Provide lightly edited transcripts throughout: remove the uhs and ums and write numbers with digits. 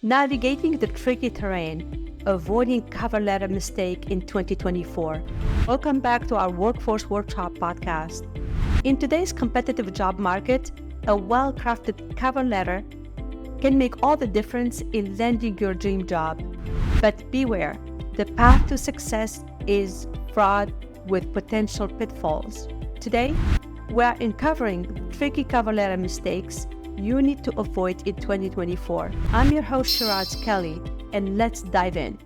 navigating the tricky terrain, avoiding cover letter mistake in 2024. Welcome back to our Workforce Workshop podcast. In today's competitive job market, a well-crafted cover letter can make all the difference in landing your dream job. But beware, the path to success is fraught with potential pitfalls. Today, we are uncovering tricky cover letter mistakes you need to avoid in 2024. I'm your host, Shiraz Kelly, and let's dive in.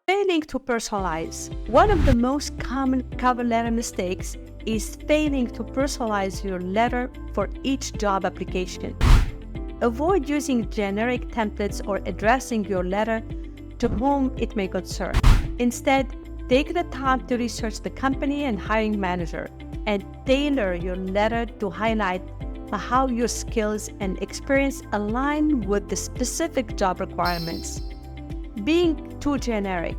Failing to personalize. One of the most common cover letter mistakes is failing to personalize your letter for each job application. Avoid using generic templates or addressing your letter to whom it may concern. Instead, take the time to research the company and hiring manager and tailor your letter to highlight how your skills and experience align with the specific job requirements. Being too generic.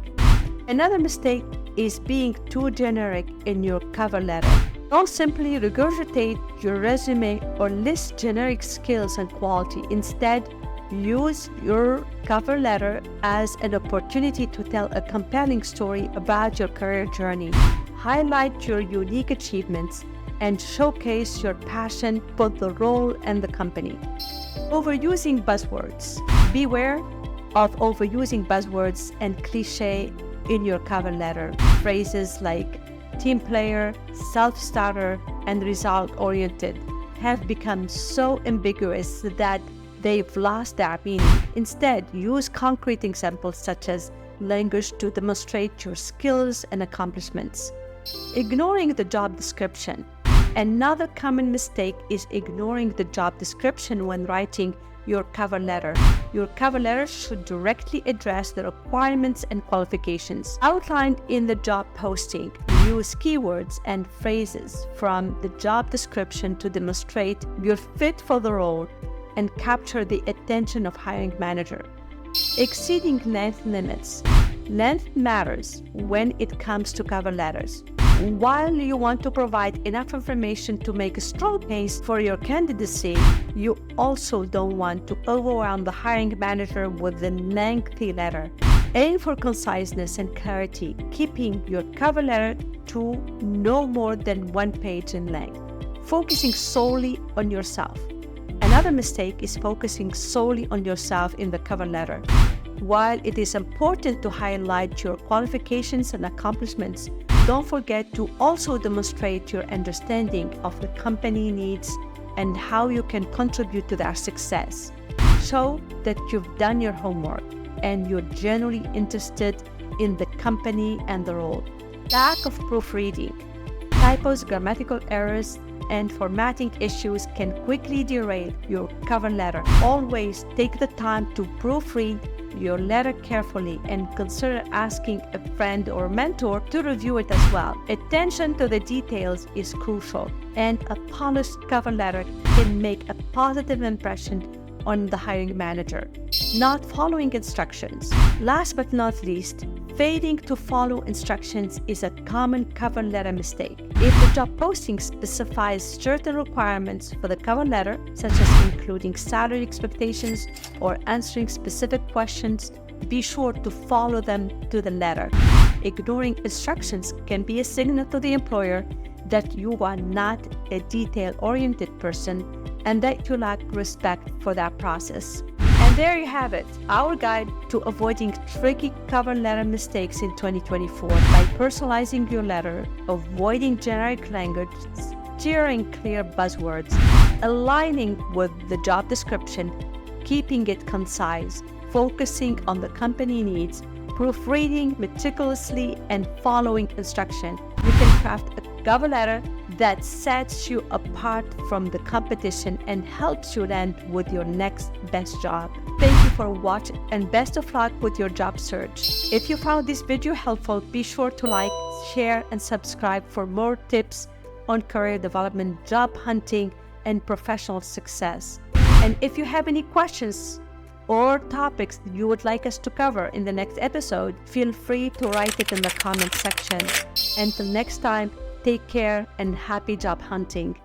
Another mistake is being too generic in your cover letter. Don't simply regurgitate your resume or list generic skills and quality. Instead, use your cover letter as an opportunity to tell a compelling story about your career journey. Highlight your unique achievements and showcase your passion for the role and the company. Overusing buzzwords. Beware of overusing buzzwords and cliché in your cover letter. Phrases like team player, self-starter, and result-oriented have become so ambiguous that they've lost their meaning. Instead, use concrete examples such as language to demonstrate your skills and accomplishments. Ignoring the job description. Another common mistake is ignoring the job description when writing your cover letter. Your cover letter should directly address the requirements and qualifications outlined in the job posting. Use keywords and phrases from the job description to demonstrate your fit for the role and capture the attention of hiring manager. Exceeding length limits. Length matters when it comes to cover letters. While you want to provide enough information to make a strong case for your candidacy, you also don't want to overwhelm the hiring manager with a lengthy letter. Aim for conciseness and clarity, keeping your cover letter to no more than 1 page in length. Focusing solely on yourself. Another mistake is focusing solely on yourself in the cover letter. While it is important to highlight your qualifications and accomplishments, don't forget to also demonstrate your understanding of the company needs and how you can contribute to their success. Show that you've done your homework and you're genuinely interested in the company and the role. Lack of proofreading. Typos, grammatical errors, and formatting issues can quickly derail your cover letter. Always take the time to proofread your letter carefully and consider asking a friend or mentor to review it as well. Attention to the details is crucial, and a polished cover letter can make a positive impression on the hiring manager. Not following instructions. Last but not least, failing to follow instructions is a common cover letter mistake. If the job posting specifies certain requirements for the cover letter, such as including salary expectations or answering specific questions, be sure to follow them to the letter. Ignoring instructions can be a signal to the employer that you are not a detail-oriented person and that you lack respect for that process. And there you have it, our guide to avoiding tricky cover letter mistakes in 2024 by personalizing your letter, avoiding generic language, steering clear buzzwords, aligning with the job description, keeping it concise, focusing on the company needs, proofreading meticulously, and following instruction. You can craft a cover letter that sets you apart from the competition and helps you land with your next best job. Thank you for watching and best of luck with your job search. If you found this video helpful, be sure to like, share, and subscribe for more tips on career development, job hunting, and professional success. And if you have any questions or topics you would like us to cover in the next episode, feel free to write it in the comment section. Until next time, take care and happy job hunting.